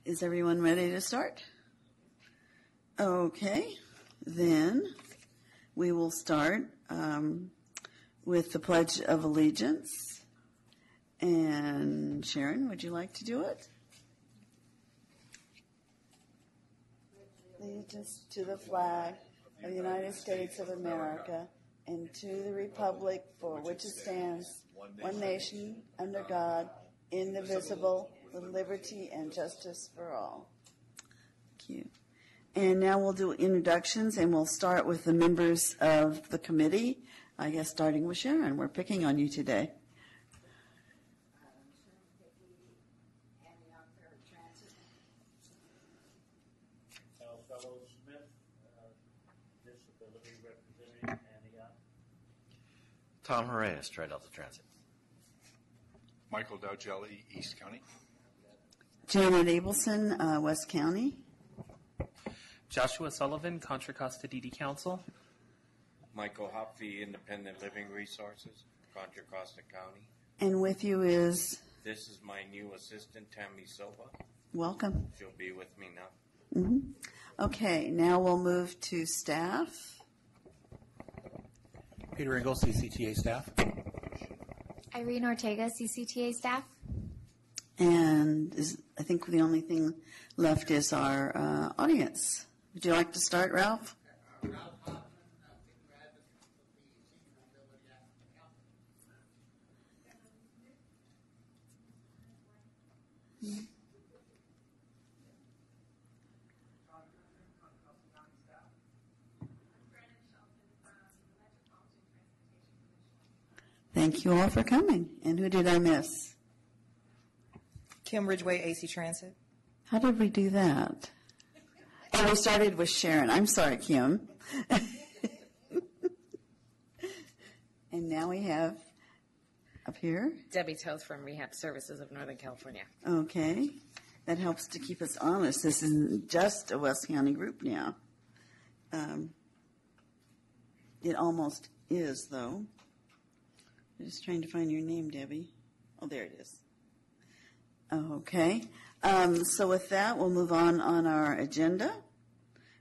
Is everyone ready to start? Okay, then we will start with the Pledge of Allegiance. And Sharon, would you like to do it? Allegiance to the flag of the United States of America and to the republic for which it stands, one nation, under God, indivisible, with liberty and justice for all. Thank you. And now we'll do introductions, and we'll start with the members of the committee. I guess starting with Sharon. We're picking on you today. Fellow Smith, disability representative, Antioch. Tom Horaeus, Tri-Delta Transit. Michael Dowgelli, East County. Janet Abelson, West County. Joshua Sullivan, Contra Costa DD Council. Michael Hopfe, Independent Living Resources, Contra Costa County. And with you is? This is my new assistant, Tammy Silva. Welcome. She'll be with me now. Mm-hmm. Okay, now we'll move to staff. Peter Engel, CCTA staff. Irene Ortega, CCTA staff. And I think the only thing left is our audience. Would you like to start, Ralph? Ralph Hoffman, Senior Advocate of the Senior Mobility Advocate Council. Thank you all for coming. And who did I miss? Kim Ridgway, AC Transit. How did we do that? Oh, we started with Sharon. I'm sorry, Kim. And now we have up here. Debbie Toth from Rehab Services of Northern California. Okay. That helps to keep us honest. This isn't just a West County group now. It almost is, though. I'm just trying to find your name, Debbie. Oh, there it is. Okay. So with that, we'll move on our agenda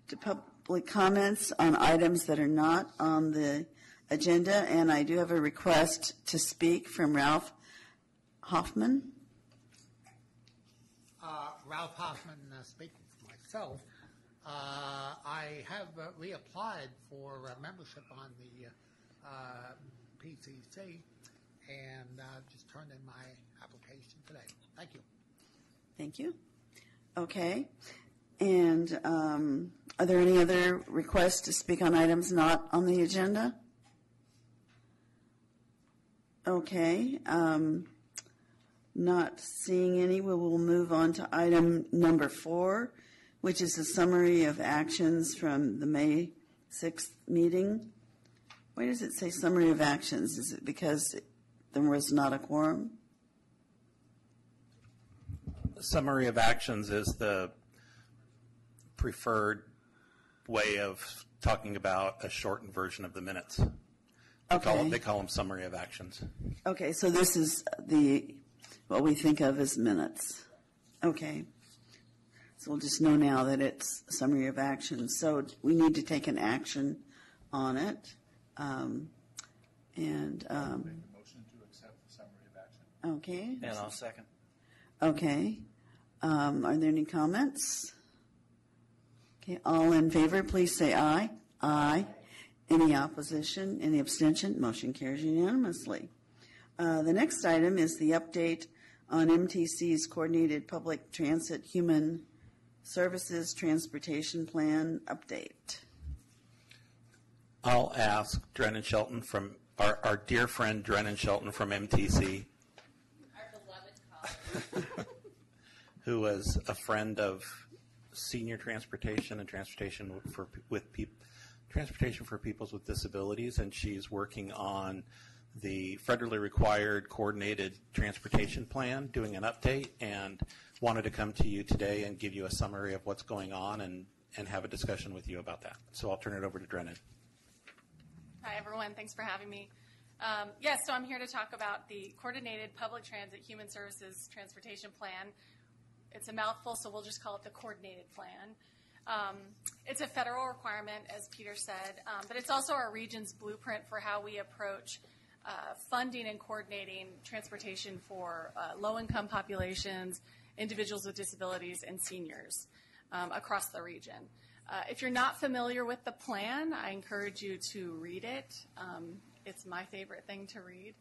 to public comments on items that are not on the agenda. And I do have a request to speak from Ralph Hoffman. Ralph Hoffman speaking for myself. I have reapplied for membership on the PCC and just turned in my application today. Thank you. Thank you. Okay. And are there any other requests to speak on items not on the agenda? Okay. Not seeing any, we will move on to item number 4, which is a summary of actions from the May 6th meeting. Why does it say summary of actions? Is it because there was not a quorum? Summary of actions is the preferred way of talking about a shortened version of the minutes. Okay. They call them summary of actions. Okay, so this is what we think of as minutes. Okay. So we'll just know now that it's a summary of actions. So we need to take an action on it. Make a motion to accept the summary of action. Okay. And I'll second. Okay. Are there any comments? Okay. All in favor, please say aye. Aye. Any opposition? Any abstention? Motion carries unanimously. The next item is the update on MTC's Coordinated Public Transit Human Services Transportation Plan update. I'll ask Drennan Shelton from our dear friend Drennan Shelton from MTC, Our beloved colleague. who was a friend of senior transportation and transportation for people with disabilities, and she's working on the federally required coordinated transportation plan, doing an update, and wanted to come to you today and give you a summary of what's going on and have a discussion with you about that. So I'll turn it over to Drennan. Hi, everyone. Thanks for having me. So I'm here to talk about the Coordinated Public Transit Human Services Transportation Plan. it's a mouthful, so we'll just call it the coordinated plan. It's a federal requirement, as Peter said, but it's also our region's blueprint for how we approach funding and coordinating transportation for low-income populations, individuals with disabilities, and seniors across the region. If you're not familiar with the plan, I encourage you to read it. It's my favorite thing to read.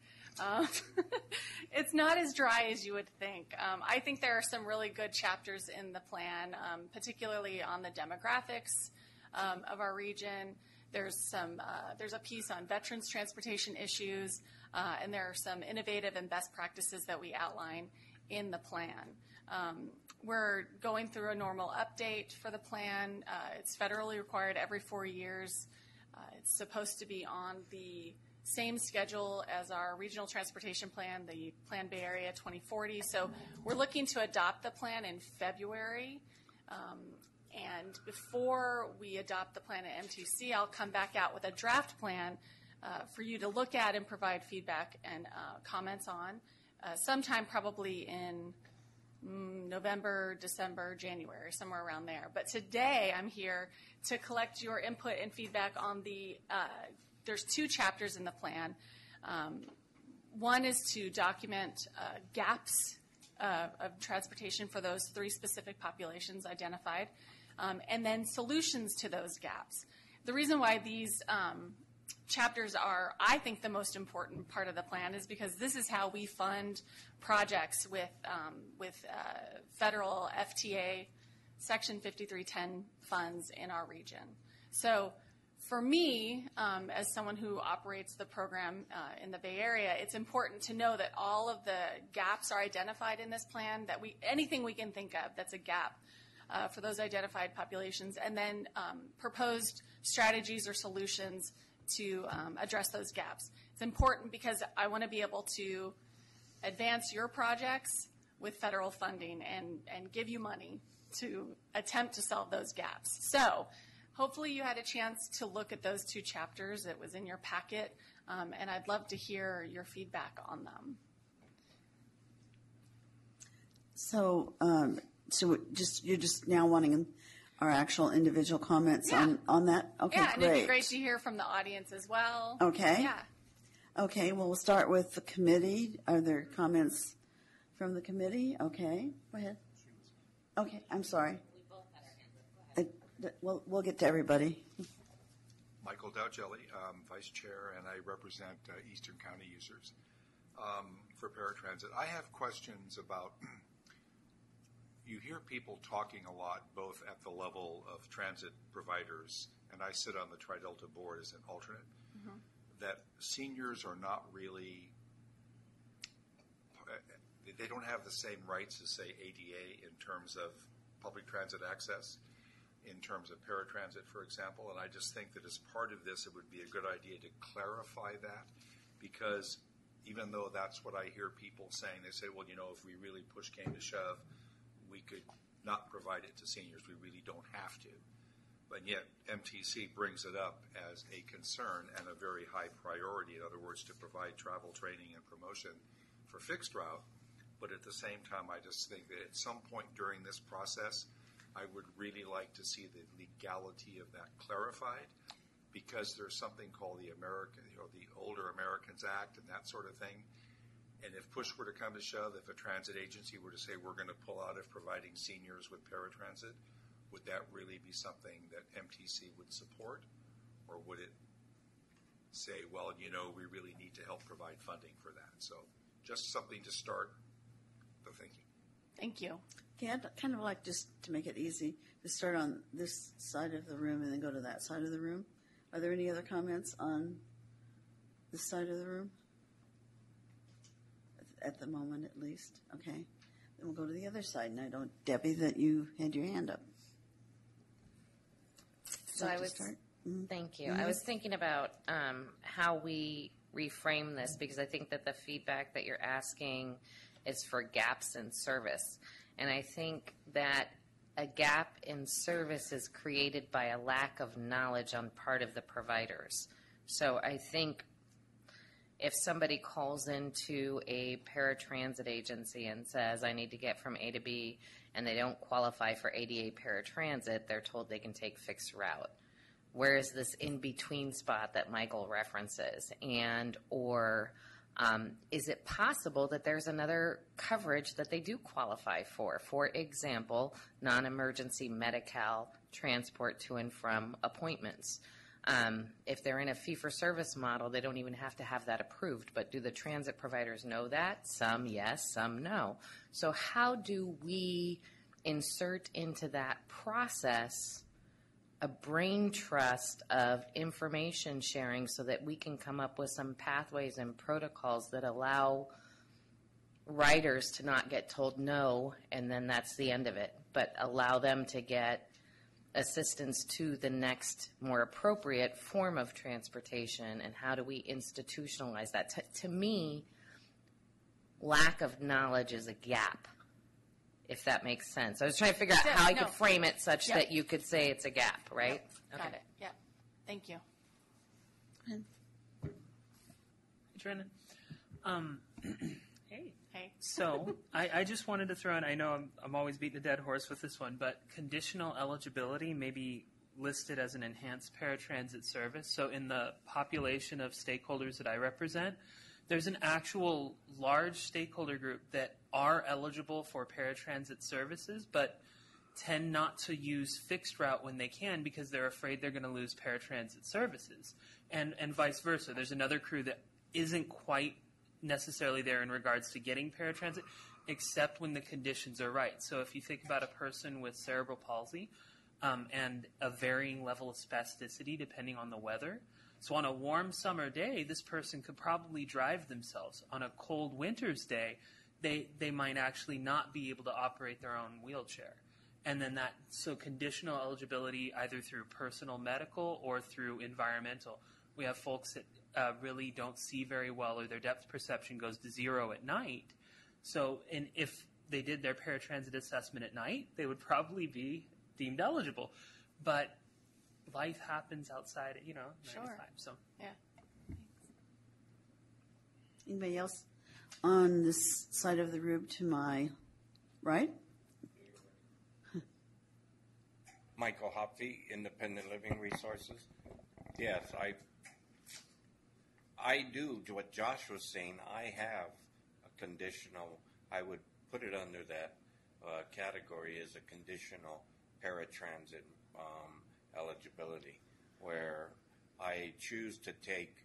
It's not as dry as you would think. I think there are some really good chapters in the plan, particularly on the demographics of our region. There's a piece on veterans transportation issues, and there are some innovative and best practices that we outline in the plan. We're going through a normal update for the plan. It's federally required every 4 years. It's supposed to be on the same schedule as our regional transportation plan, the Plan Bay Area 2040. So we're looking to adopt the plan in February. And before we adopt the plan at MTC, I'll come back out with a draft plan for you to look at and provide feedback and comments on sometime probably in November, December, January, somewhere around there. But today I'm here to collect your input and feedback on there's 2 chapters in the plan. One is to document gaps of transportation for those 3 specific populations identified, and then solutions to those gaps. The reason why these chapters are, I think, the most important part of the plan is because this is how we fund projects with federal FTA Section 5310 funds in our region. So for me, as someone who operates the program in the Bay Area, it's important to know that all of the gaps are identified in this plan, that anything we can think of that's a gap for those identified populations, and then proposed strategies or solutions to address those gaps. It's important because I want to be able to advance your projects with federal funding and give you money to attempt to solve those gaps. So hopefully you had a chance to look at those 2 chapters. It was in your packet, and I'd love to hear your feedback on them. So, you're just now wanting our actual individual comments on that? Okay, yeah, and great. it'd be great to hear from the audience as well. Okay. Yeah. Okay, well, we'll start with the committee. Are there comments from the committee? Okay, go ahead. Okay, I'm sorry. We'll get to everybody. Michael Dowgelli, Vice Chair, and I represent Eastern County users for Paratransit. I have questions about, you hear people talking a lot, both at the level of transit providers, and I sit on the Tri-Delta board as an alternate, that seniors are not really, they don't have the same rights as, say, ADA in terms of public transit access, in terms of paratransit, for example. And I just think that as part of this, it would be a good idea to clarify that, because even though that's what I hear people saying, they say, well, if we really push came to shove, we could not provide it to seniors. We really don't have to. But yet MTC brings it up as a concern and a very high priority. In other words, to provide travel training and promotion for fixed route. But at the same time, I just think that at some point during this process, I would really like to see the legality of that clarified, because there's something called the Older Americans Act and that sort of thing. And if push were to come to shove, if a transit agency were to say we're going to pull out of providing seniors with paratransit, would that really be something that MTC would support? Or would it say, well, we really need to help provide funding for that? So just something to start the thinking. Thank you. Okay, I'd kind of like, just to make it easy, to start on this side of the room and then go to that side of the room. Are there any other comments on this side of the room? At the moment, at least. Okay. Then we'll go to the other side. And I don't, Debbie, that you had your hand up. So I was, thank you. I was thinking about how we reframe this, because I think that the feedback that you're asking is for gaps in service. And I think that a gap in service is created by a lack of knowledge on part of the providers. So I think if somebody calls into a paratransit agency and says, I need to get from A to B, and they don't qualify for ADA paratransit, they're told they can take fixed route. Where is this in-between spot that Michael references? And or is it possible that there's another coverage that they do qualify for? For example, non-emergency Medi-Cal transport to and from appointments. If they're in a fee-for-service model, they don't even have to have that approved. But do the transit providers know that? Some yes, some no. So how do we insert into that process a brain trust of information sharing so that we can come up with some pathways and protocols that allow riders to not get told no and then that's the end of it, but allow them to get assistance to the next more appropriate form of transportation? And how do we institutionalize that? To me, lack of knowledge is a gap, if that makes sense. I was trying to figure out how I could frame it such that you could say it's a gap, right? Yep. Got it. Yeah. Thank you. Drennan. Hey. Hey. So I just wanted to throw in, I know I'm always beating a dead horse with this one, but conditional eligibility may be listed as an enhanced paratransit service. So in the population of stakeholders that I represent, there's an actual large stakeholder group that are eligible for paratransit services, but tend not to use fixed route when they can because they're afraid they're going to lose paratransit services, and vice versa. There's another crew that isn't quite necessarily there in regards to getting paratransit, except when the conditions are right. So if you think about a person with cerebral palsy and a varying level of spasticity depending on the weather, so on a warm summer day, this person could probably drive themselves. On a cold winter's day, they might actually not be able to operate their own wheelchair. And then so conditional eligibility either through personal medical or through environmental. We have folks that really don't see very well or their depth perception goes to 0 at night. So and if they did their paratransit assessment at night, they would probably be deemed eligible. But life happens outside, 9 to 5. So yeah. Anybody else on this side of the room to my right? Michael Hopfe, Independent Living Resources. Yes, I do what Josh was saying. I have a conditional. I would put it under that category as a conditional paratransit eligibility, where I choose to take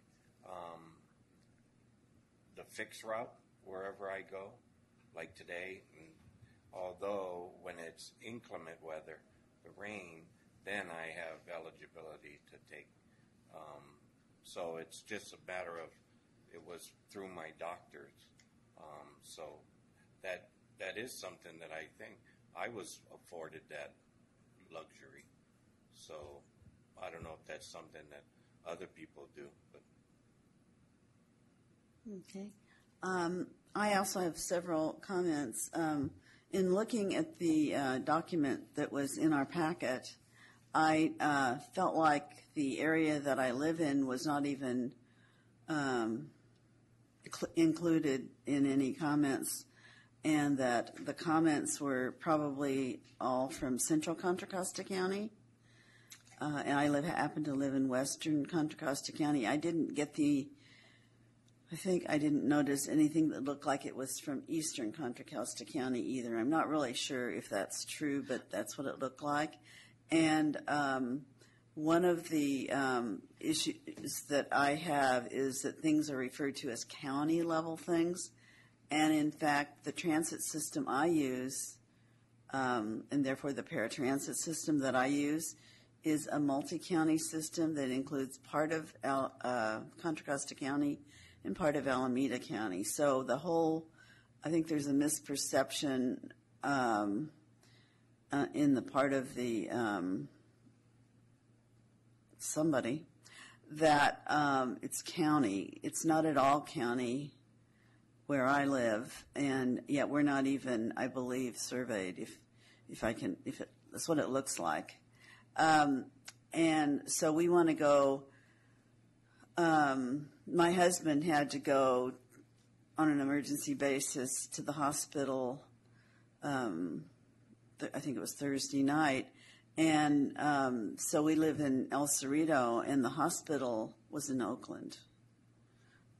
the fixed route wherever I go, like today. And although when it's inclement weather, the rain, then I have eligibility to take. So it's just a matter of, it was through my doctors. So that is something that I think I was afforded that luxury. So I don't know if that's something that other people do. But. Okay. I also have several comments. In looking at the document that was in our packet, I felt like the area that I live in was not even included in any comments, and that the comments were probably all from central Contra Costa County. And I happen to live in western Contra Costa County. I didn't notice anything that looked like it was from eastern Contra Costa County either. I'm not really sure if that's true, but that's what it looked like. And one of the issues that I have is that things are referred to as county level things. And in fact, the transit system I use, and therefore the paratransit system that I use, is a multi-county system that includes part of Contra Costa County and part of Alameda County. So I think there's a misperception in the part of the somebody that it's county. It's not at all county where I live, and yet we're not even, I believe, surveyed. That's what it looks like. And so we want to go my husband had to go on an emergency basis to the hospital. I think it was Thursday night, and so we live in El Cerrito, and the hospital was in Oakland,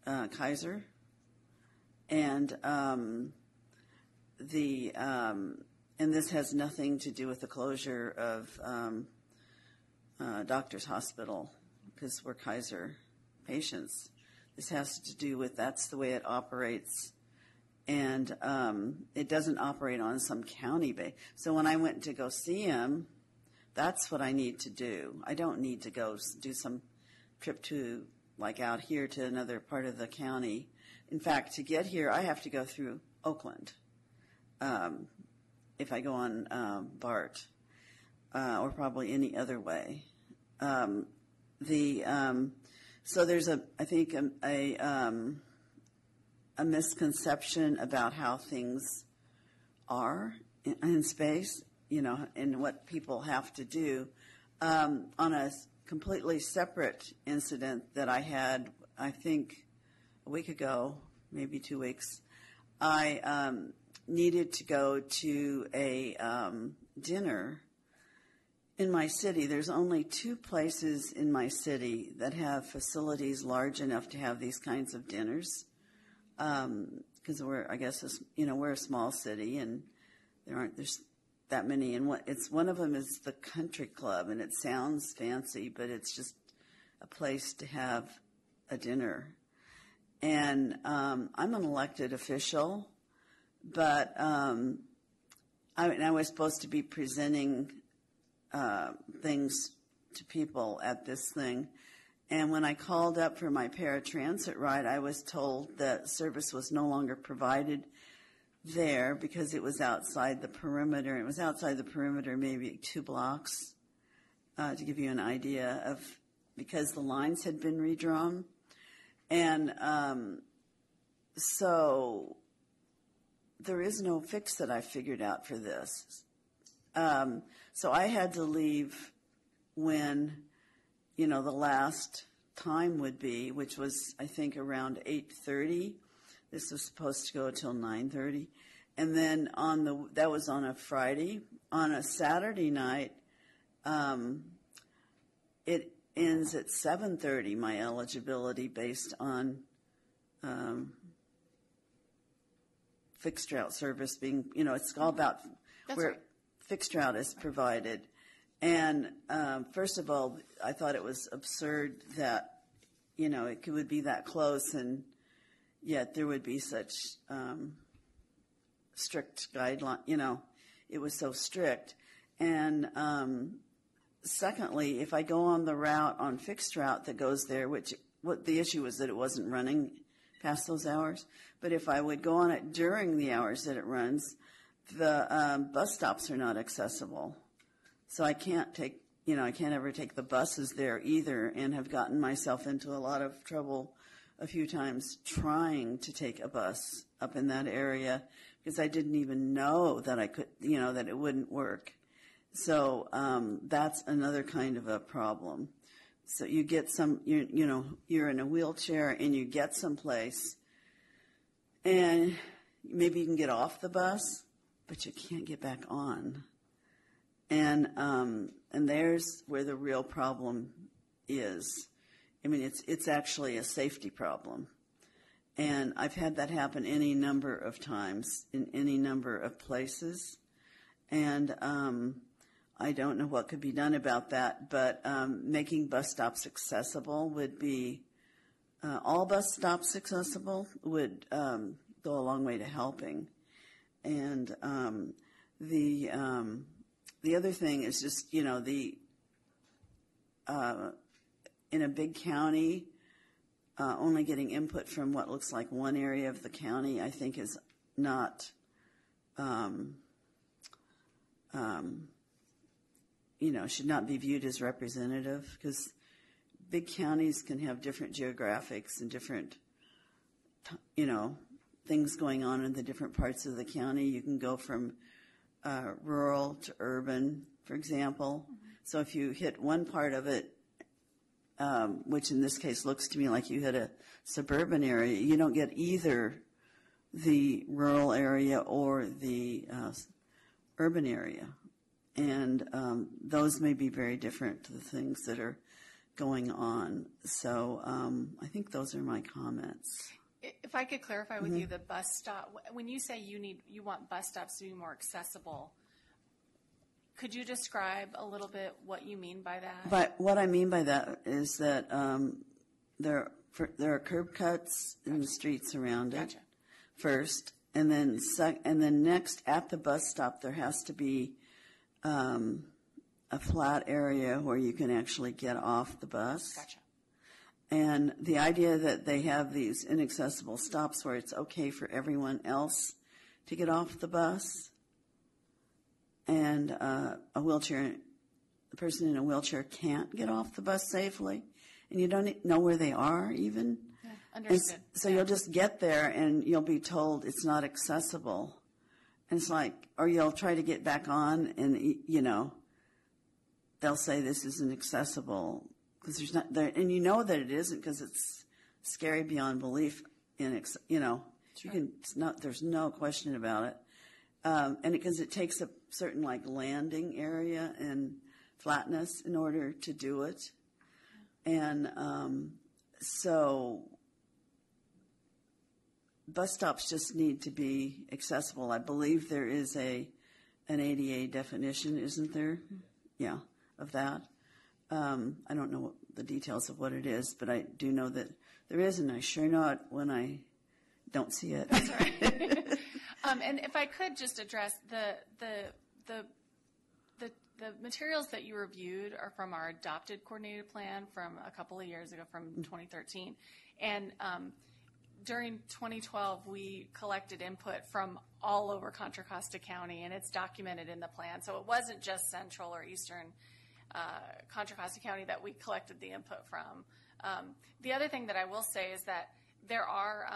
Kaiser, and and this has nothing to do with the closure of Doctor's Hospital, because we're Kaiser patients. This has to do with that's the way it operates, and it doesn't operate on some county base. So when I went to go see him, that's what I need to do. I don't need to go do some trip to, like out here to another part of the county. In fact, to get here, I have to go through Oakland if I go on BART or probably any other way. So there's I think a misconception about how things are in space, and what people have to do. On a completely separate incident that I had, I think a week ago, maybe 2 weeks, I needed to go to a dinner in my city. There's only 2 places in my city that have facilities large enough to have these kinds of dinners. Because we're a small city, and there's that many. And one of them is the Country Club, and it sounds fancy, but it's just a place to have a dinner. And I'm an elected official, but I was supposed to be presenting things to people at this thing. And when I called up for my paratransit ride, I was told that service was no longer provided there because it was outside the perimeter. It was outside the perimeter maybe 2 blocks, to give you an idea of, because the lines had been redrawn. And so there is no fix that I figured out for this. So I had to leave when, the last time would be, which was, I think, around 8:30. This was supposed to go till 9:30. And then that was on a Friday. On a Saturday night, it ends at 7:30, my eligibility, based on fixed route service being, it's all about where fixed route is provided. And first of all, I thought it was absurd that, it would be that close, and yet there would be such strict guideline. It was so strict. And secondly, if I go on the route, on fixed route that goes there, what the issue was that it wasn't running past those hours. But if I would go on it during the hours that it runs, the bus stops are not accessible. So I can't ever take the buses there either, and have gotten myself into a lot of trouble a few times trying to take a bus up in that area because I didn't even know that I could, that it wouldn't work. So that's another kind of a problem. So you get you're in a wheelchair and you get someplace, and maybe you can get off the bus, but you can't get back on. And there's where the real problem is. I mean, it's actually a safety problem. And I've had that happen any number of times in any number of places. And I don't know what could be done about that, but making bus stops accessible would be, all bus stops accessible would go a long way to helping. And the other thing is just, in a big county, only getting input from what looks like one area of the county, I think, is not, should not be viewed as representative, because big counties can have different geographics and different, things going on in the different parts of the county. You can go from rural to urban, for example. So if you hit one part of it which in this case looks to me like you had a suburban area, you don't get either the rural area or the urban area. And those may be very different to the things that are going on. So I think those are my comments. If I could clarify with you, the bus stop, when you say you want bus stops to be more accessible, could you describe a little bit what you mean by that? But what I mean by that is that there are curb cuts in the streets around it first, and then next at the bus stop there has to be a flat area where you can actually get off the bus. Gotcha. And the idea that they have these inaccessible stops where it's okay for everyone else to get off the bus, and the person in a wheelchair can't get off the bus safely, and you don't know where they are even. Yeah, understood. So you'll just get there and you'll be told it's not accessible. And it's like, or you'll try to get back on and, they'll say this isn't accessible because there's not there, and you know that it isn't because it's scary beyond belief. You can. There's no question about it, and because it takes a certain landing area and flatness in order to do it, and so bus stops just need to be accessible. I believe there is an ADA definition, isn't there? Yeah, of that. I don't know the details of what it is, but I do know that there is, and I sure know it when I don't see it. That's right. And if I could just address the materials that you reviewed are from our adopted coordinated plan from a couple of years ago, from 2013, and during 2012, we collected input from all over Contra Costa County, and it's documented in the plan. So it wasn't just central or eastern Contra Costa County that we collected the input from. The other thing that I will say is that there are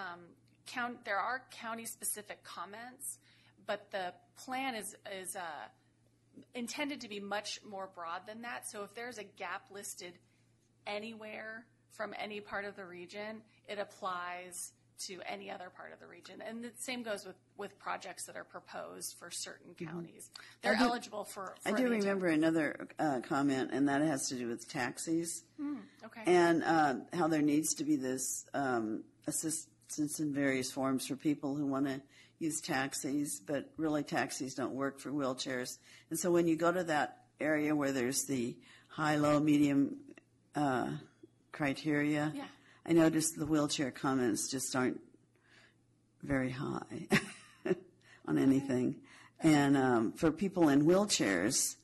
county-specific comments, but the plan is intended to be much more broad than that. So if there's a gap listed anywhere from any part of the region, it applies to any other part of the region. And the same goes with projects that are proposed for certain counties. They're eligible for I do remember another comment, and that has to do with taxis. Okay. And how there needs to be this assistance in various forms for people who want to use taxis, but really taxis don't work for wheelchairs. And so when you go to that area where there's the high, low, medium criteria, I noticed the wheelchair comments just aren't very high on anything. And for people in wheelchairs,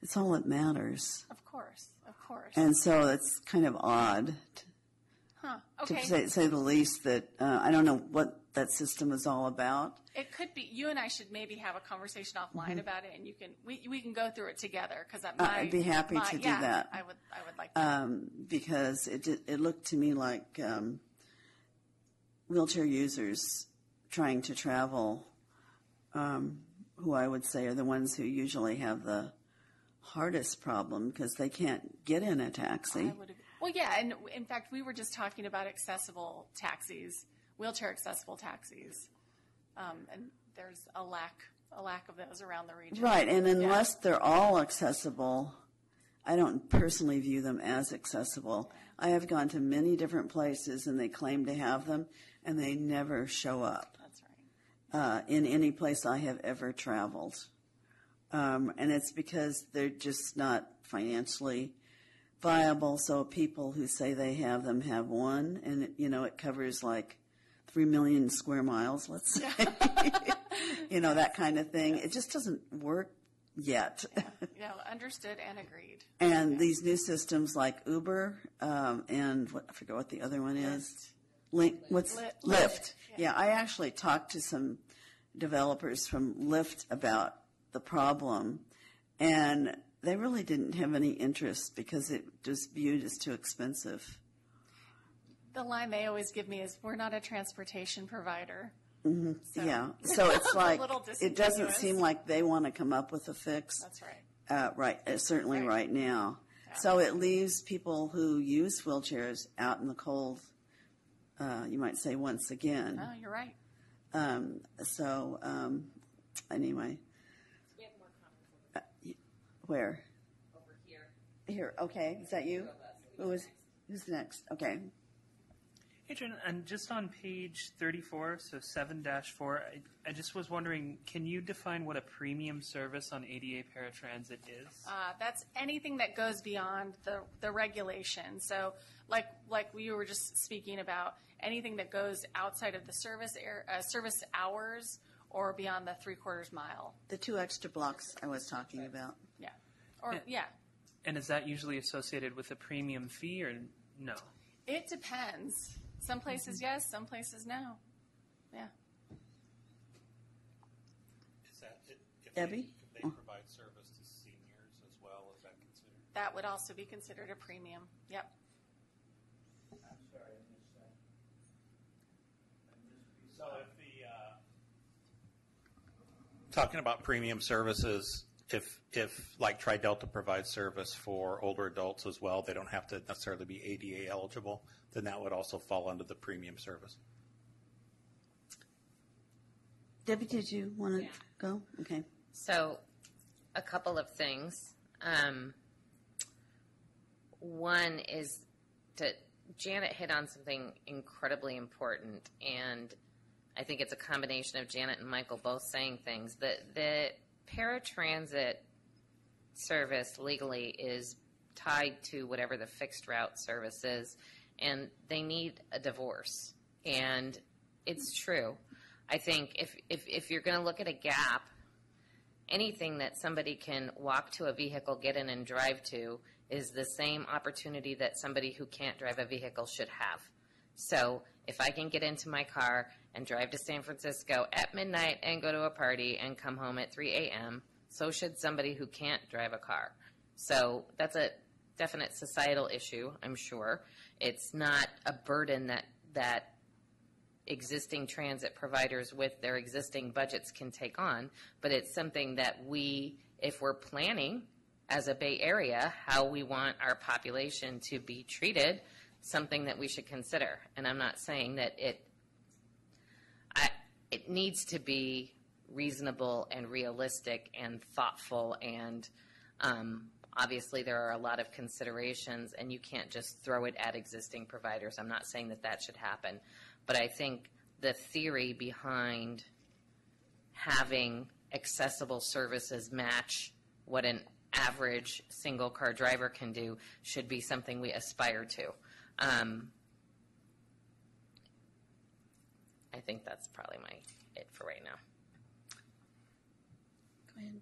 it's all that matters. Of course. And so it's kind of odd, to say the least, that I don't know what that system is all about. It could be. You and I should maybe have a conversation offline about it, and we can go through it together. Because I'd be happy to do that. I would like to. Because it looked to me like wheelchair users trying to travel, who I would say are the ones who usually have the hardest problem because they can't get in a taxi. Well, yeah, and in fact, we were just talking about accessible taxis, wheelchair accessible taxis, and there's a lack of those around the region. Right, and unless they're all accessible, I don't personally view them as accessible. I have gone to many different places, and they claim to have them, and they never show up. That's right. In any place I have ever traveled. And it's because they're just not financially viable. So people who say they have them have one, and it covers like 3 million square miles, let's say. That kind of thing. It just doesn't work yet. Understood and agreed. And these new systems like Uber and I forget what the other one is. Lyft. Yeah, I actually talked to some developers from Lyft about the problem, and they really didn't have any interest because it was viewed as too expensive. The line they always give me is, "We're not a transportation provider." Mm-hmm. So it's like it doesn't seem like they want to come up with a fix. That's right. Certainly right now. So it leaves people who use wheelchairs out in the cold, you might say, once again. Oh, you're right. Anyway. We have more comments Where? over here. Here, okay. Is that you? Who's next? Okay. Adrian, and just on page 34, so 7-4, I just was wondering, can you define what a premium service on ADA paratransit is? That's anything that goes beyond the regulation. So, like we were just speaking about, anything that goes outside of the service hours or beyond the 3/4 mile. The 2 extra blocks I was talking about. Yeah. Or yeah. And is that usually associated with a premium fee or no? It depends. Some places yes, some places no. Yeah. Is that if Debbie? They provide service to seniors as well, is that considered? That would also be considered a premium. Yep. I'm sorry, I missed that. So if talking about premium services, if like Tri-Delta provides service for older adults as well, they don't have to necessarily be ADA eligible, then that would also fall under the premium service. Debbie, did you want to go? Okay. So, a couple of things. One is that Janet hit on something incredibly important, and I think it's a combination of Janet and Michael both saying things. The paratransit service legally is tied to whatever the fixed route service is, and they need a divorce. And it's true. I think if you're going to look at a gap, anything that somebody can walk to a vehicle, get in, and drive to is the same opportunity that somebody who can't drive a vehicle should have. So if I can get into my car and drive to San Francisco at midnight and go to a party and come home at 3 a.m., so should somebody who can't drive a car. So that's a definite societal issue, I'm sure. It's not a burden that existing transit providers with their existing budgets can take on, but it's something that we, if we're planning as a Bay Area how we want our population to be treated, something that we should consider. And I'm not saying that it needs to be reasonable and realistic and thoughtful, and obviously there are a lot of considerations, and you can't just throw it at existing providers. I'm not saying that should happen, but I think the theory behind having accessible services match what an average single car driver can do should be something we aspire to. I think that's probably it for right now. Go ahead.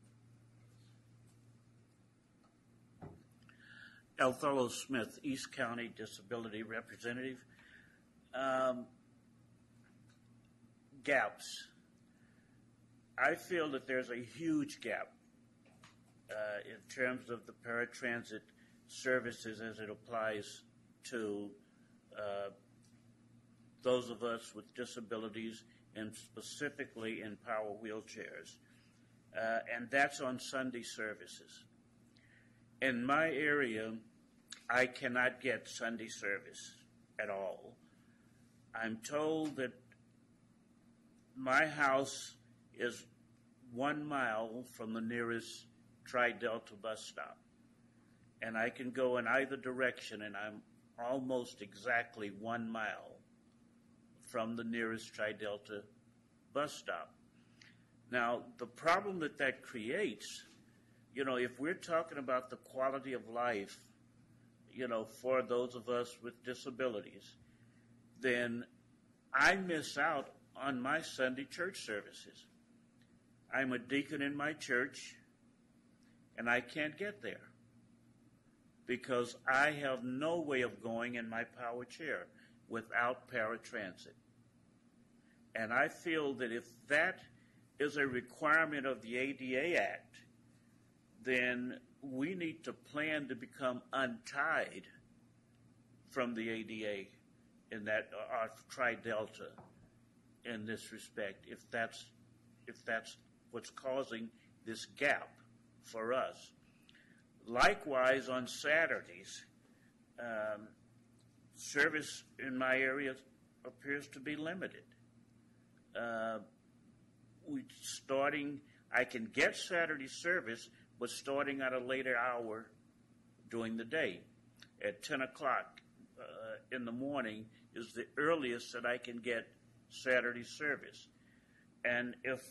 Elthello Smith, East County Disability Representative. Gaps. I feel that there's a huge gap in terms of the paratransit services as it applies to those of us with disabilities, and specifically in power wheelchairs. And that's on Sunday services. In my area, I cannot get Sunday service at all. I'm told that my house is 1 mile from the nearest Tri-Delta bus stop. And I can go in either direction, and I'm almost exactly 1 mile from the nearest Tri-Delta bus stop. Now, the problem that creates, if we're talking about the quality of life, for those of us with disabilities, then I miss out on my Sunday church services. I'm a deacon in my church, and I can't get there because I have no way of going in my power chair without paratransit. And I feel that if that is a requirement of the ADA Act, then we need to plan to become untied from the ADA in that, or Tri-Delta in this respect, if that's what's causing this gap for us. Likewise, on Saturdays, service in my area appears to be limited. I can get Saturday service, but starting at a later hour during the day. At 10 o'clock in the morning is the earliest that I can get Saturday service. And if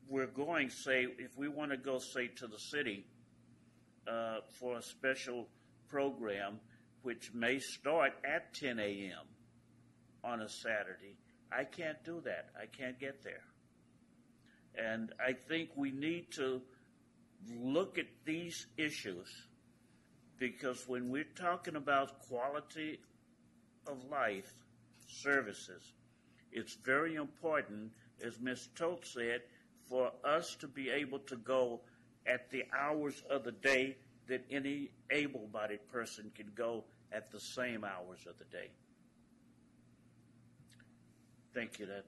we're going, say, if we want to go, say, to the city for a special program, which may start at 10 a.m. on a Saturday, I can't do that. I can't get there. And I think we need to look at these issues, because when we're talking about quality of life services, it's very important, as Ms. Toth said, for us to be able to go at the hours of the day that any able-bodied person can go at the same hours of the day. Thank you. Thank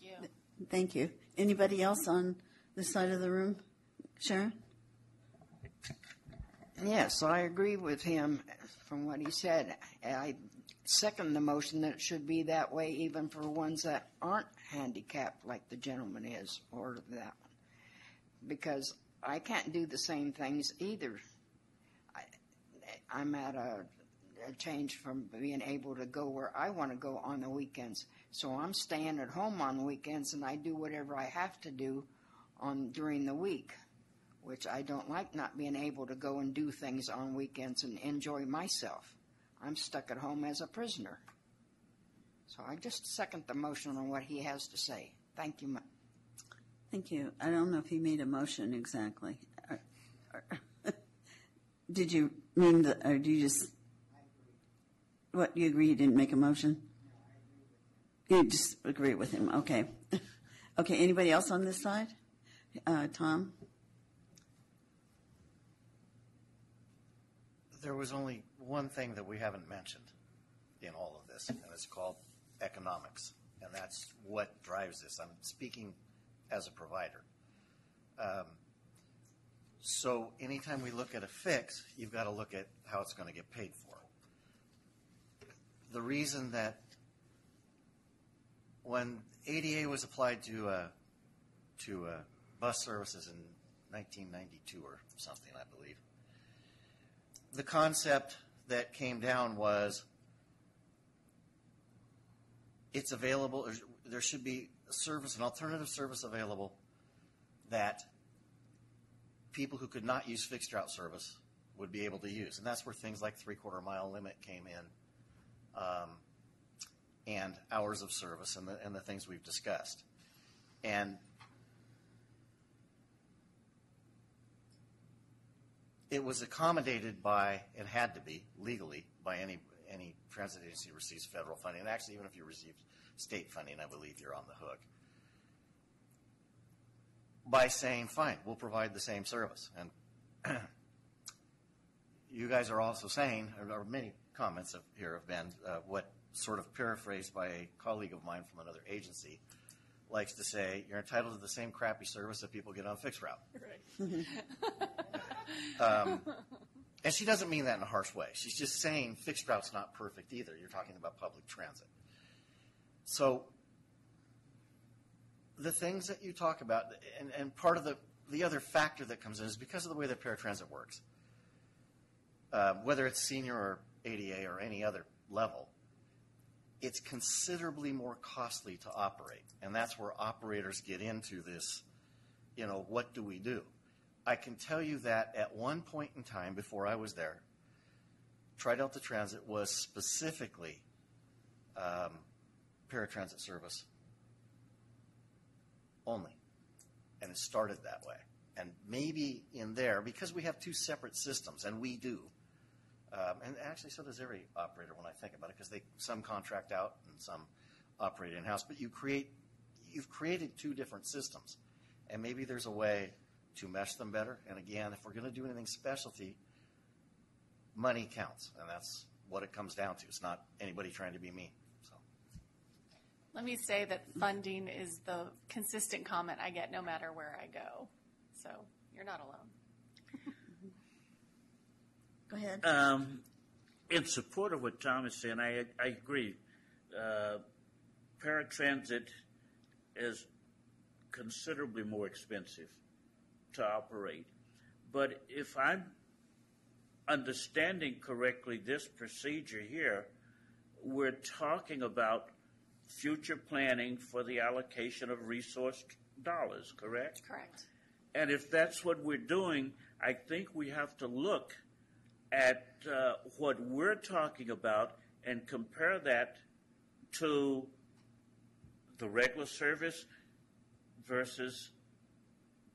you. Thank you. Anybody else on this side of the room? Sharon? Yes, I agree with him from what he said. I second the motion that it should be that way even for ones that aren't handicapped like the gentleman is, or that one. Because I can't do the same things either. I'm at a change from being able to go where I want to go on the weekends. So I'm staying at home on weekends, and I do whatever I have to do during the week, which I don't like, not being able to go and do things on weekends and enjoy myself. I'm stuck at home as a prisoner. So I just second the motion on what he has to say. Thank you. Thank you. I don't know if he made a motion exactly. Did you mean or do you just... What, you agree you didn't make a motion? You just agree with him. Okay. Okay, anybody else on this side? Tom? There was only one thing that we haven't mentioned in all of this, and it's called economics. And that's what drives this. I'm speaking as a provider. So anytime we look at a fix, you've got to look at how it's going to get paid for. The reason that when ADA was applied to bus services in 1992 or something, I believe, the concept that came down was it's available, there should be a service, an alternative service available that people who could not use fixed route service would be able to use. And that's where things like 3/4 mile limit came in, and hours of service and the things we've discussed. And it was accommodated by, it had to be legally, by any transit agency that receives federal funding. And actually, even if you received state funding, I believe you're on the hook. By saying, fine, we'll provide the same service. And you guys are also saying, or many comments here have been, what sort of paraphrased by a colleague of mine from another agency likes to say, you're entitled to the same crappy service that people get on fixed route. Right. And she doesn't mean that in a harsh way. She's just saying fixed route's not perfect either. You're talking about public transit. So the things that you talk about, and part of the other factor that comes in is because of the way that paratransit works. Whether it's senior or ADA or any other level, it's considerably more costly to operate. And that's where operators get into this, what do we do? I can tell you that at one point in time before I was there, Tri-Delta Transit was specifically paratransit service only. And it started that way. And maybe in there, because we have two separate systems, and we do, and actually so does every operator when I think about it, because some contract out and some operate in-house, but you've created two different systems. And maybe there's a way to mesh them better. And again, if we're going to do anything specialty, money counts. And that's what it comes down to. It's not anybody trying to be mean. So. Let me say that funding is the consistent comment I get no matter where I go. So you're not alone. Go ahead. In support of what Tom is saying, I agree. Paratransit is considerably more expensive to operate. But if I'm understanding correctly this procedure here, we're talking about future planning for the allocation of resource dollars, correct? Correct. And if that's what we're doing, I think we have to look at what we're talking about and compare that to the regular service versus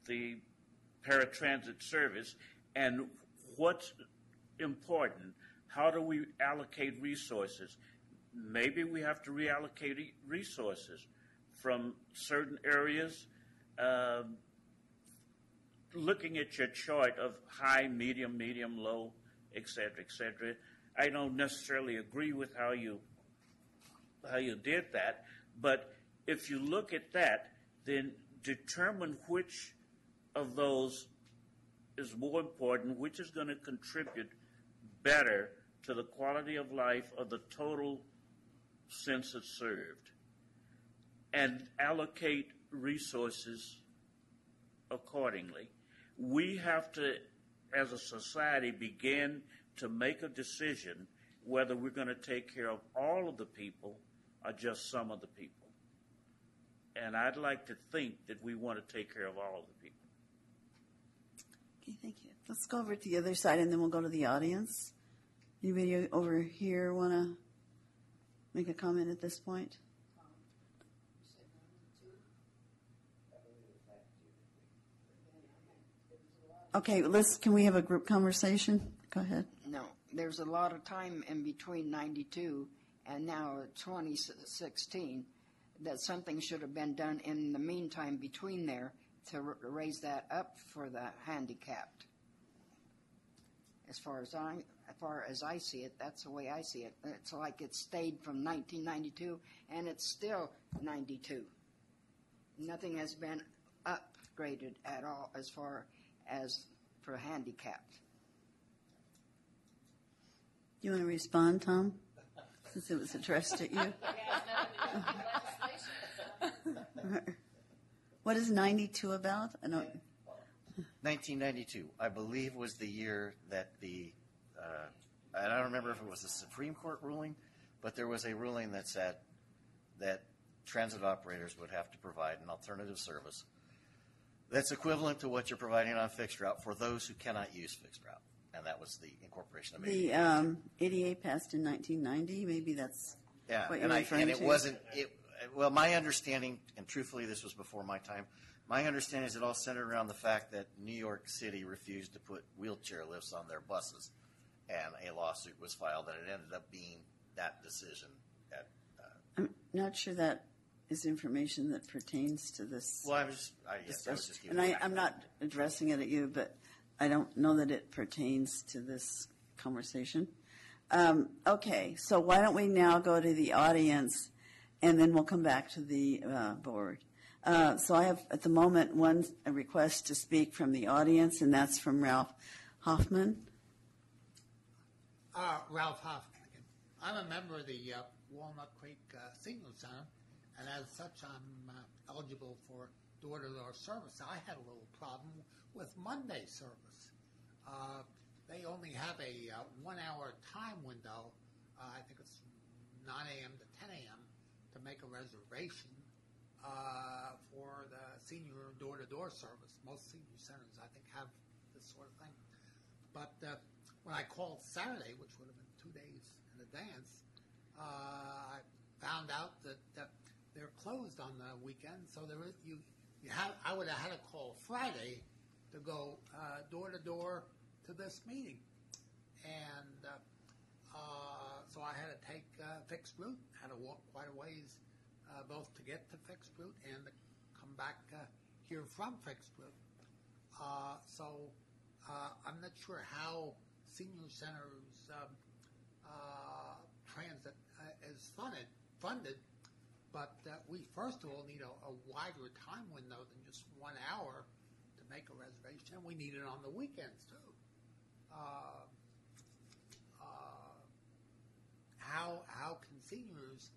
the paratransit service, and what's important. How do we allocate resources? Maybe we have to reallocate resources from certain areas. Looking at your chart of high, medium, low, et cetera, I don't necessarily agree with how you did that, but if you look at that, then determine which of those is more important, which is going to contribute better to the quality of life of the total census served, and allocate resources accordingly. We have to, as a society, begin to make a decision whether we're going to take care of all of the people or just some of the people. And I'd like to think that we want to take care of all of the people. Okay, thank you. Let's go over to the other side, and then we'll go to the audience. Anybody over here want to make a comment at this point? Okay, can we have a group conversation? Go ahead. No, there's a lot of time in between 92 and now 2016 that something should have been done in the meantime between there to raise that up for the handicapped. As far as I see it, that's the way I see it. It's like it stayed from 1992, and it's still 92. Nothing has been upgraded at all as far as for handicapped. You want to respond, Tom? Since it was addressed at you. What is 92 about? I don't. 1992, I believe, was the year that I don't remember if it was a Supreme Court ruling, but there was a ruling that said that transit operators would have to provide an alternative service that's equivalent to what you're providing on fixed route for those who cannot use fixed route. And that was the incorporation of ADA. The ADA passed in 1990. Maybe that's what you're referring to. It wasn't. Well, my understanding, and truthfully, this was before my time. My understanding is it all centered around the fact that New York City refused to put wheelchair lifts on their buses, and a lawsuit was filed, and it ended up being that decision. I'm not sure that is information that pertains to this. Well, I was just giving and I'm not addressing it at you, but I don't know that it pertains to this conversation. Okay, so why don't we now go to the audience, and then we'll come back to the board. So I have, at the moment, a request to speak from the audience, and that's from Ralph Hoffman. Ralph Hoffman again. I'm a member of the Walnut Creek Senior Center, and as such, I'm eligible for door-to-door service. I had a little problem with Monday service. They only have a 1 hour time window. I think it's 9 a.m. to 10 a.m. to make a reservation for the senior door-to-door service. Most senior centers, I think, have this sort of thing. But when I called Saturday, which would have been 2 days in advance, I found out that they're closed on the weekend. So I would have had to call Friday to go door-to-door to this meeting. And so I had to take fixed route, had to walk quite a ways both to get to fixed route and to come back here from fixed route. So I'm not sure how senior centers transit is funded, but we first of all need a wider time window than just 1 hour to make a reservation. We need it on the weekends too. how can seniors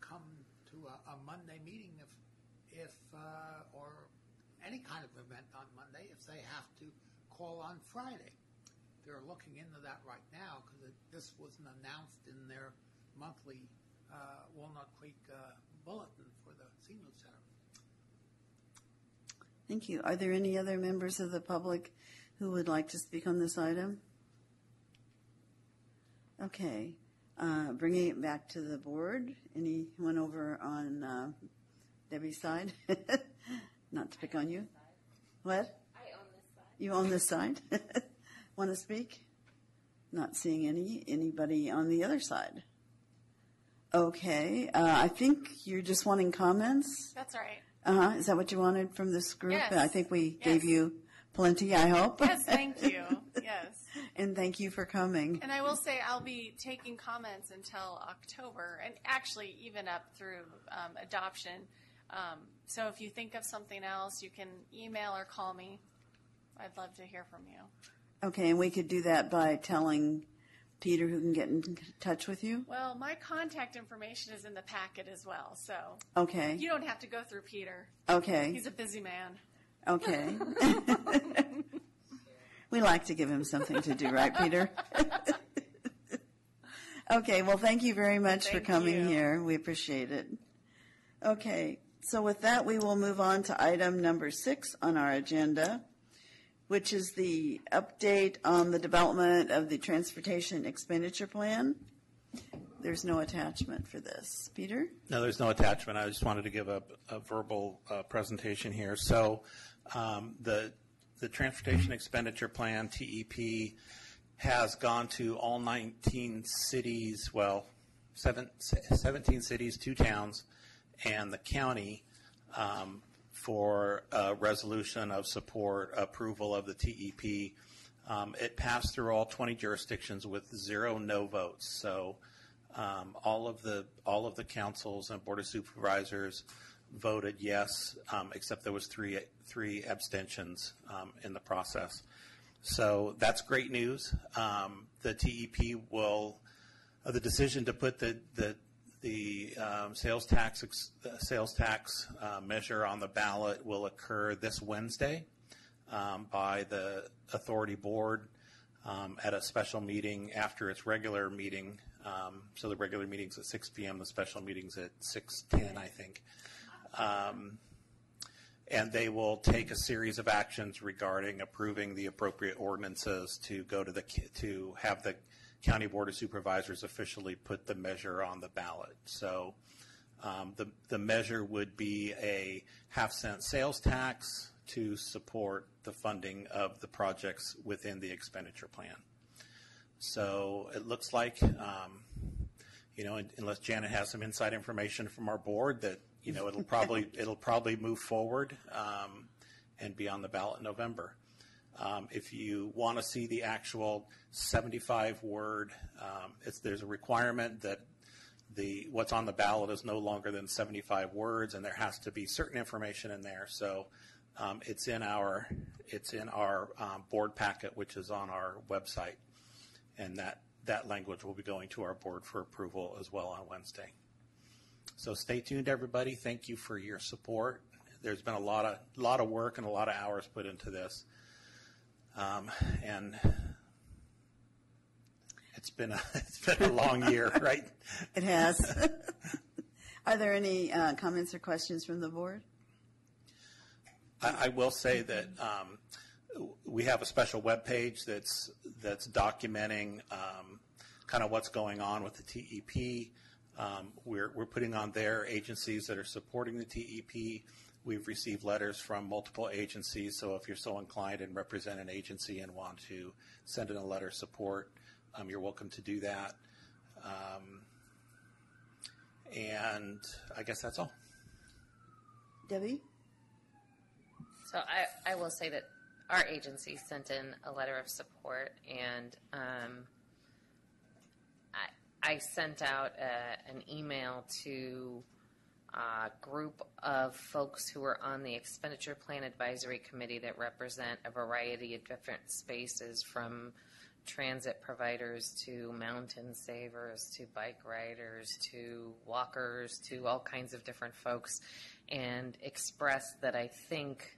come to a Monday meeting if or any kind of event on Monday if they have to call on Friday? They're looking into that right now because this wasn't announced in their monthly Walnut Creek bulletin for the senior center. Thank you. Are there any other members of the public who would like to speak on this item? Okay. Bringing it back to the board. Anyone over on Debbie's side? Not to pick on you. What? I own this side. You own this side? Want to speak? Not seeing anybody on the other side. Okay. I think you're just wanting comments. That's right. Is that what you wanted from this group? Yes. I think we gave you plenty, I hope. Yes, thank you. Yes. And thank you for coming. And I will say I'll be taking comments until October, and actually even up through adoption. So if you think of something else, you can email or call me. I'd love to hear from you. Okay, and we could do that by telling Peter who can get in touch with you? Well, my contact information is in the packet as well, so Okay. you don't have to go through Peter. Okay. He's a busy man. Okay. We like to give him something to do, right, Peter? Okay, well, thank you very much for coming here. We appreciate it. Okay, so with that, we will move on to item number 6 on our agenda, which is the update on the development of the Transportation Expenditure Plan. There's no attachment for this. Peter? No, there's no attachment. I just wanted to give a verbal presentation here. So the Transportation Expenditure Plan, TEP, has gone to all 19 cities, 17 cities, 2 towns, and the county for a resolution of support approval of the TEP. It passed through all 20 jurisdictions with 0 no votes. So all of the councils and board of supervisors voted yes, except there was three abstentions in the process. So that's great news. The TEP will the decision to put the sales tax measure on the ballot will occur this Wednesday by the authority board at a special meeting after its regular meeting. So the regular meeting's at 6 p.m., the special meeting's at 6:10, I think. And they will take a series of actions regarding approving the appropriate ordinances to go to have the County Board of Supervisors officially put the measure on the ballot. So the measure would be a half-cent sales tax to support the funding of the projects within the expenditure plan. So it looks like, unless Janet has some inside information from our board, that it'll probably move forward and be on the ballot in November. If you want to see the actual 75-word, there's a requirement that what's on the ballot is no longer than 75 words, and there has to be certain information in there. So it's in our board packet, which is on our website, and that language will be going to our board for approval as well on Wednesday. So stay tuned, everybody. Thank you for your support. There's been a lot of work and a lot of hours put into this. And it's been a long year, right? It has. Are there any comments or questions from the board? I will say that we have a special web page that's documenting kind of what's going on with the TEP. We're putting on there agencies that are supporting the TEP. We've received letters from multiple agencies, so if you're so inclined and represent an agency and want to send in a letter of support, you're welcome to do that. And I guess that's all. Debbie? So I will say that our agency sent in a letter of support, and I sent out an email to a group of folks who are on the Expenditure Plan Advisory Committee that represent a variety of different spaces, from transit providers to mountain savers to bike riders to walkers to all kinds of different folks, and express that I think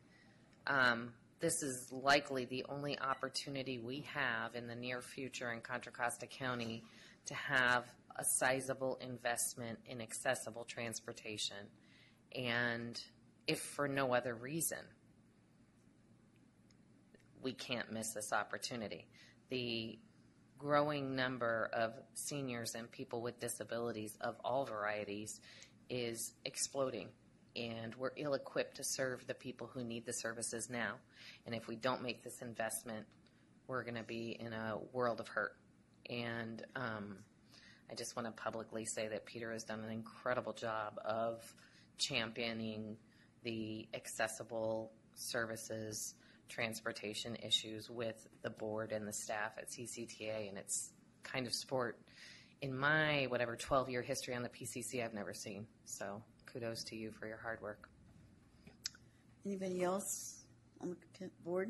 this is likely the only opportunity we have in the near future in Contra Costa County to have a sizable investment in accessible transportation. And if for no other reason, we can't miss this opportunity. The growing number of seniors and people with disabilities of all varieties is exploding, and we're ill-equipped to serve the people who need the services now. And if we don't make this investment, we're going to be in a world of hurt. And I just want to publicly say that Peter has done an incredible job of championing the accessible services transportation issues with the board and the staff at CCTA, and it's kind of sport in my 12-year history on the PCC I've never seen. So kudos to you for your hard work. Anybody else on the board?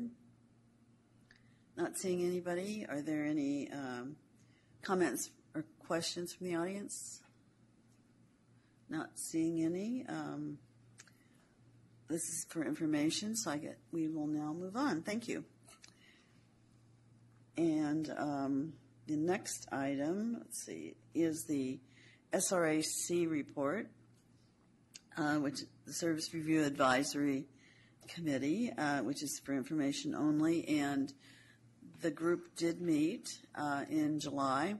Not seeing anybody. Are there any comments or questions from the audience? Not seeing any. This is for information, so we will now move on. Thank you. And the next item, let's see, is the SRAC report, which is the Service Review Advisory Committee, which is for information only. And the group did meet in July,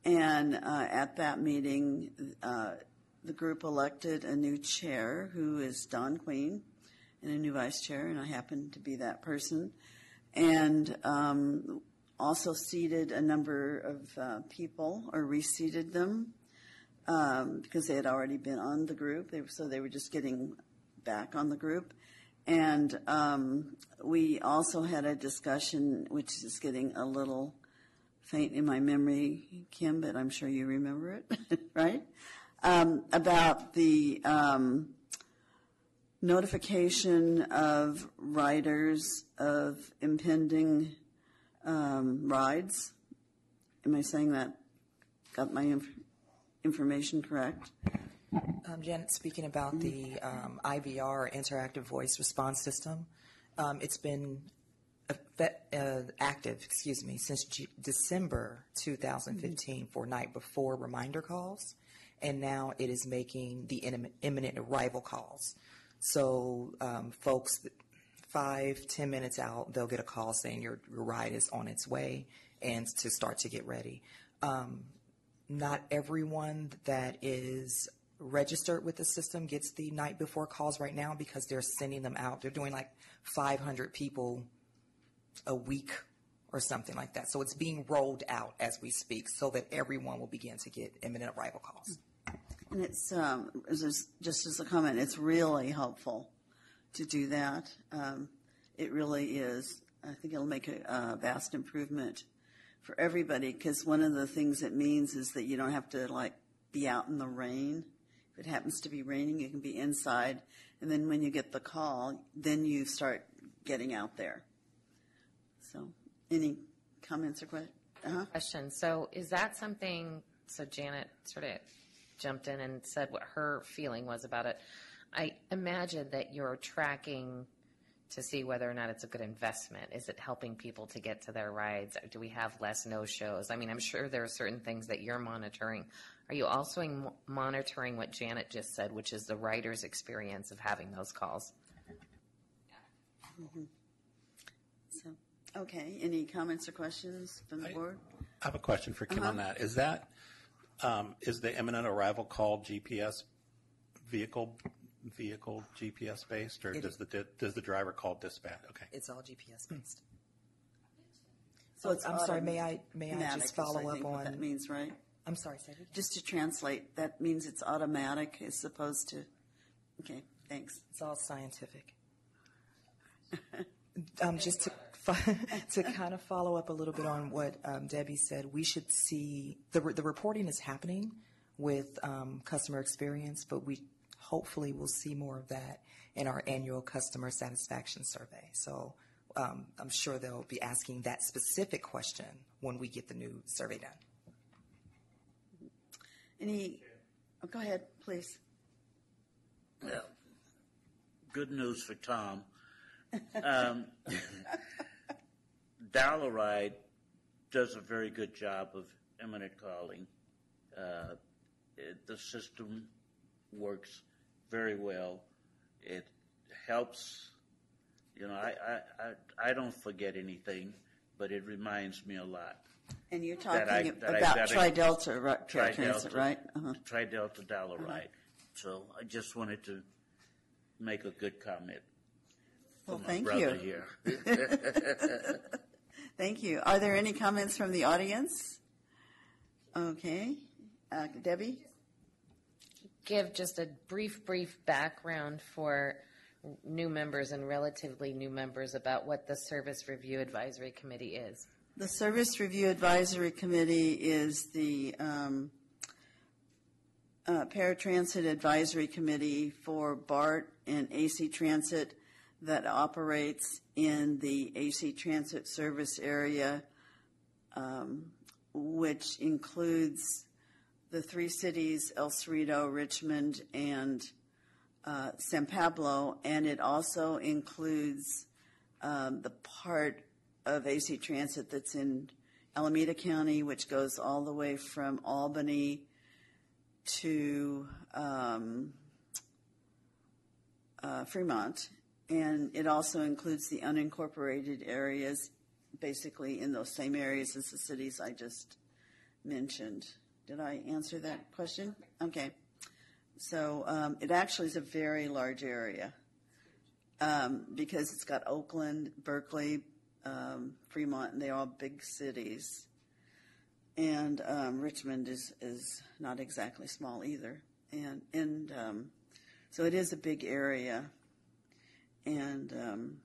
and at that meeting, the group elected a new chair, who is Don Queen, and a new vice chair, and I happen to be that person, and also seated a number of people, or reseated them, because they had already been on the group, so they were just getting back on the group. And we also had a discussion, which is getting a little faint in my memory, Kim, but I'm sure you remember it, right? About the notification of riders of impending rides. Am I saying that? Got my information correct? Janet, speaking about the IVR, Interactive Voice Response System, it's been active, since December 2015 for night before reminder calls. And now it is making the imminent arrival calls. So folks, 5-10 minutes out, they'll get a call saying your ride is on its way and to start to get ready. Not everyone that is registered with the system gets the night before calls right now, because they're sending them out. They're doing like 500 people a week or something like that. So it's being rolled out as we speak, so that everyone will begin to get imminent arrival calls. And it's just as a comment, it's really helpful to do that. It really is. I think it'll make a vast improvement for everybody, because one of the things it means is that you don't have to be out in the rain. If it happens to be raining, you can be inside, and then when you get the call, then you start getting out there. So, any comments or questions? Question. So is that something, so Janet sort of jumped in and said what her feeling was about it. I imagine that you're tracking to see whether or not it's a good investment. Is it helping people to get to their rides? Do we have less no-shows? I mean, I'm sure there are certain things that you're monitoring. Are you also monitoring what Janet just said, which is the rider's experience of having those calls? Mm-hmm. So, okay. Any comments or questions from the board? I have a question for Kim on that. Is that is the imminent arrival call GPS vehicle GPS based, or does the driver call dispatch? Okay, it's all GPS based. So it's I'm sorry. May I just follow up on what that means, right? I'm sorry. Say it. Just to translate, that means it's automatic as opposed to. Okay, thanks. It's all scientific. Just to kind of follow up a little bit on what Debbie said, we should see the reporting is happening with customer experience, but we hopefully will see more of that in our annual customer satisfaction survey. So I'm sure they'll be asking that specific question when we get the new survey done. Go ahead, please. Well, good news for Tom. Dollaride does a very good job of imminent calling. The system works very well. It helps. You know, I don't forget anything, but it reminds me a lot. And you're talking about Tri-Delta Paratransit, right? Tri-Delta Dollaride. So I just wanted to make a good comment. Well, for my thank brother you. Here. Thank you. Are there any comments from the audience? Okay. Debbie? Give just a brief background for new members and relatively new members about what the Service Review Advisory Committee is. The Service Review Advisory Committee is the Paratransit Advisory Committee for BART and AC Transit that operates in the AC Transit service area, which includes the three cities, El Cerrito, Richmond, and San Pablo, and it also includes the part of AC Transit that's in Alameda County, which goes all the way from Albany to Fremont, and it also includes the unincorporated areas, basically in those same areas as the cities I just mentioned. Did I answer that question? Okay. So it actually is a very large area because it's got Oakland, Berkeley, Fremont, and they're all big cities. And Richmond is not exactly small either. And so it is a big area. And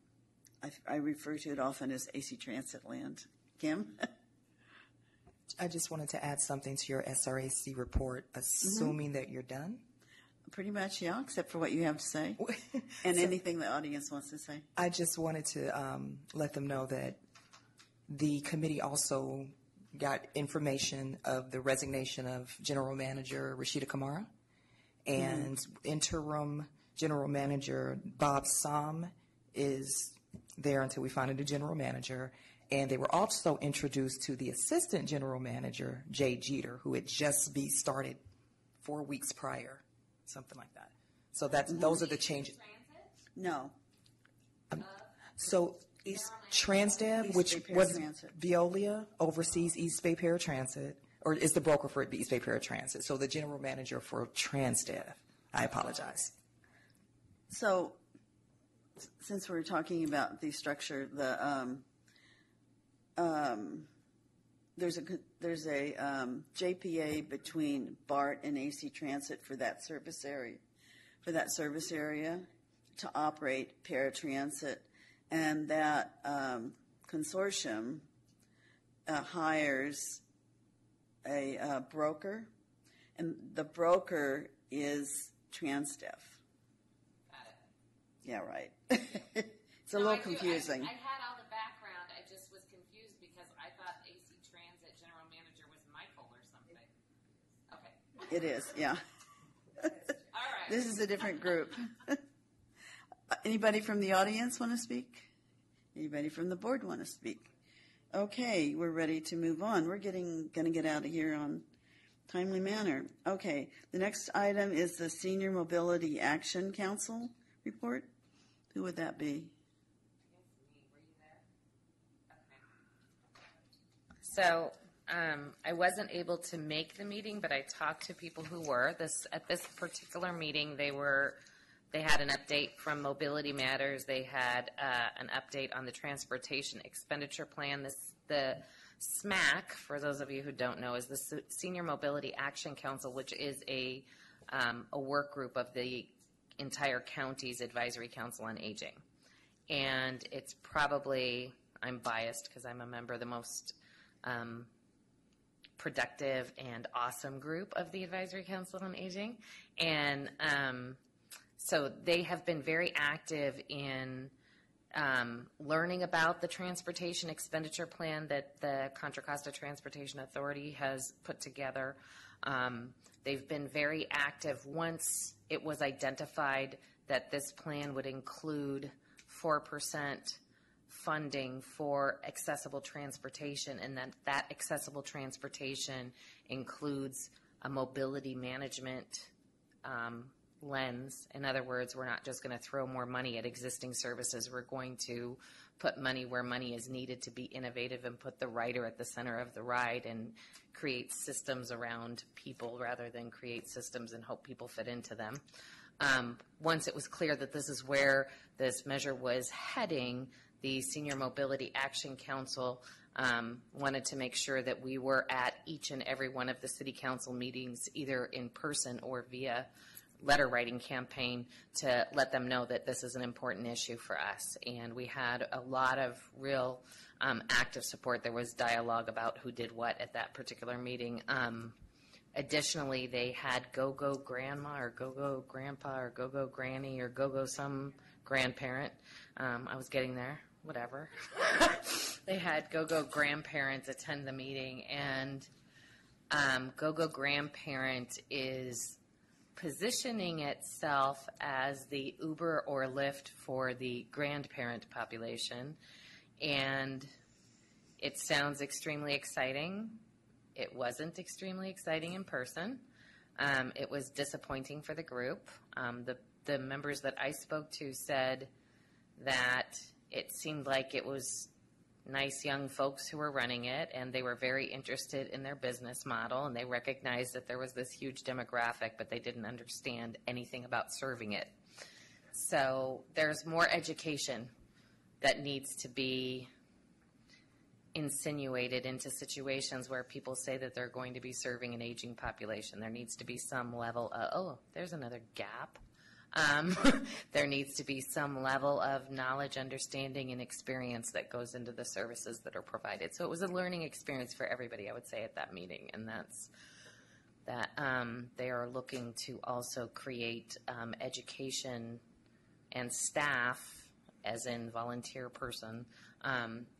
I refer to it often as AC Transit land. Kim? I just wanted to add something to your SRAC report, assuming that you're done. Pretty much, yeah, except for what you have to say and anything the audience wants to say. I just wanted to let them know that the committee also got information of the resignation of General Manager Rashida Kamara and Interim General Manager Bob Som is there until we find a new General Manager. And they were also introduced to the Assistant General Manager, Jay Jeter, who had just started 4 weeks prior, something like that. So those are the changes. No. So East Transdev, which was Veolia, oversees East Bay Paratransit, or is the broker for East Bay Paratransit. So the General Manager for Transdev. I apologize. So since we're talking about the structure, there's a JPA between BART and AC Transit for that service area to operate paratransit, and that consortium hires a broker, and the broker is Transdev. Yeah, right. It's a little confusing. I had all the background. I just was confused because I thought AC Transit General Manager was Michael or something. Okay. It is, yeah. All right. This is a different group. Anybody from the audience want to speak? Anybody from the board want to speak? Okay, we're ready to move on. We're going to get out of here on timely manner. Okay, the next item is the Senior Mobility Action Council report. Who would that be? So I wasn't able to make the meeting, but I talked to people who were. At this particular meeting, they had an update from Mobility Matters. They had an update on the Transportation Expenditure Plan. The SMAC, for those of you who don't know, is the Senior Mobility Action Council, which is a work group of the entire county's Advisory Council on Aging. And it's probably, I'm biased because I'm a member of the most productive and awesome group of the Advisory Council on Aging. And so they have been very active in learning about the transportation expenditure plan that the Contra Costa Transportation Authority has put together. They've been very active. Once it was identified that this plan would include 4% funding for accessible transportation, and that accessible transportation includes a mobility management lens. In other words, we're not just going to throw more money at existing services. We're going to put money where money is needed to be innovative and put the rider at the center of the ride and create systems around people rather than create systems and hope people fit into them. Once it was clear that this is where this measure was heading, the Senior Mobility Action Council wanted to make sure that we were at each and every one of the city council meetings, either in person or via letter writing campaign, to let them know that this is an important issue for us. And we had a lot of real active support. There was dialogue about who did what at that particular meeting. Additionally, they had Go-Go Grandma or Go-Go Grandpa or Go-Go Granny or Go-Go some grandparent. I was getting there, whatever. They had Go-Go grandparents attend the meeting, and Go-Go Grandparent is positioning itself as the Uber or Lyft for the grandparent population, and it sounds extremely exciting. It wasn't extremely exciting in person. It was disappointing for the group. The members that I spoke to said that it seemed like it was nice young folks who were running it, and they were very interested in their business model, and they recognized that there was this huge demographic, but they didn't understand anything about serving it. So there's more education that needs to be insinuated into situations where people say that they're going to be serving an aging population. There needs to be some level of, oh, there's another gap. There needs to be some level of knowledge, understanding, and experience that goes into the services that are provided. So it was a learning experience for everybody, I would say, at that meeting, and that's that they are looking to also create education and staff, as in volunteer person,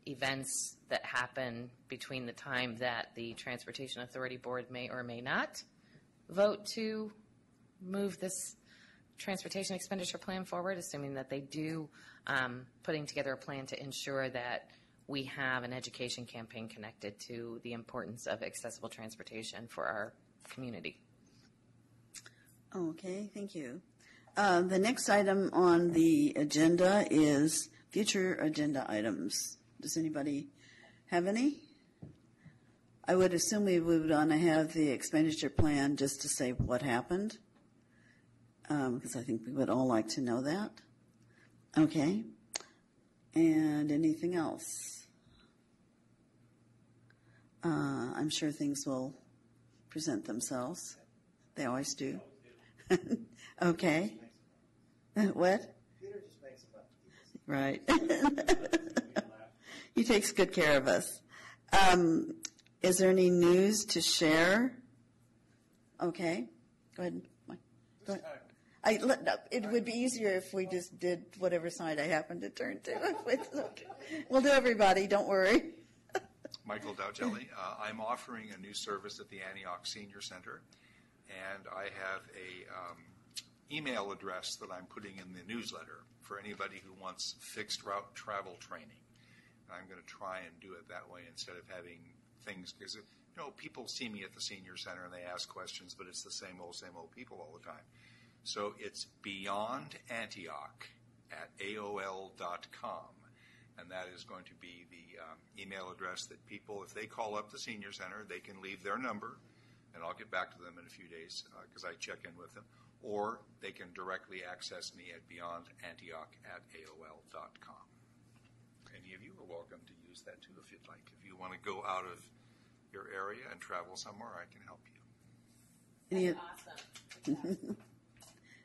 events that happen between the time that the Transportation Authority Board may or may not vote to move this transportation expenditure plan forward, assuming that they do, putting together a plan to ensure that we have an education campaign connected to the importance of accessible transportation for our community. Okay, thank you. The next item on the agenda is future agenda items. Does anybody have any? I would assume we would want to have the expenditure plan just to say what happened, because I think we would all like to know that. Okay. And anything else? I'm sure things will present themselves. They always do. Okay. What? Peter just makes them up. Right. He takes good care of us. Is there any news to share? Okay. Go ahead. Go ahead. It would be easier if we just did whatever side I happen to turn to. We'll do everybody. Don't worry. Michael Dowgelli. I'm offering a new service at the Antioch Senior Center, and I have a email address that I'm putting in the newsletter for anybody who wants fixed route travel training. And I'm going to try and do it that way instead of having things, because people see me at the senior center and they ask questions, but it's the same old people all the time. So it's Beyond Antioch at AOL.com, and that is going to be the email address that people, if they call up the senior center, they can leave their number, and I'll get back to them in a few days because I check in with them, or they can directly access me at beyondantioch at AOL.com. Any of you are welcome to use that too if you'd like. If you want to go out of your area and travel somewhere, I can help you. Awesome.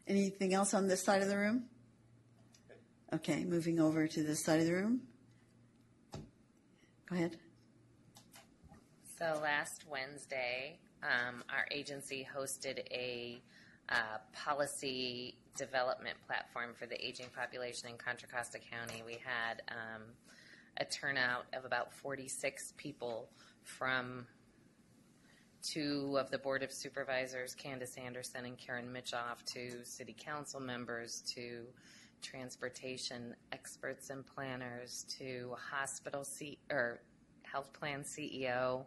Anything else on this side of the room? Okay, moving over to this side of the room. Go ahead. So last Wednesday, our agency hosted a policy development platform for the aging population in Contra Costa County. We had a turnout of about 46 people from two of the Board of Supervisors, Candace Anderson and Karen Mitchoff, to city council members, to transportation experts and planners, to health plan CEO,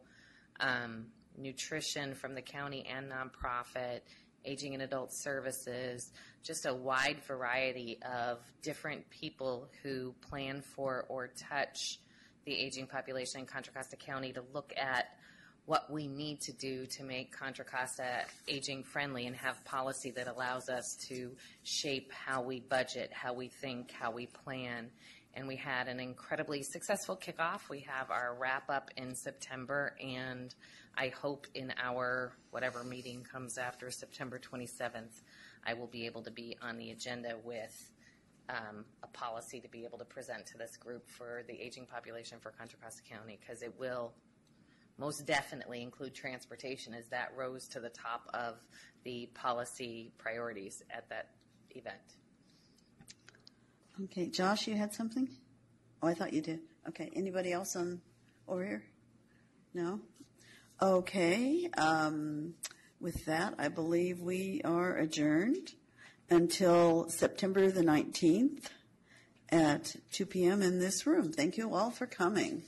nutrition from the county and nonprofit, aging and adult services, just a wide variety of different people who plan for or touch the aging population in Contra Costa County to look at what we need to do to make Contra Costa aging friendly and have policy that allows us to shape how we budget, how we think, how we plan. And we had an incredibly successful kickoff. We have our wrap up in September, and I hope in our whatever meeting comes after September 27th, I will be able to be on the agenda with a policy to be able to present to this group for the aging population for Contra Costa County, because it will most definitely include transportation, as that rose to the top of the policy priorities at that event. Okay, Josh, you had something? Oh, I thought you did. Okay, anybody else over here? No? Okay, with that, I believe we are adjourned until September the 19th at 2 p.m. in this room. Thank you all for coming.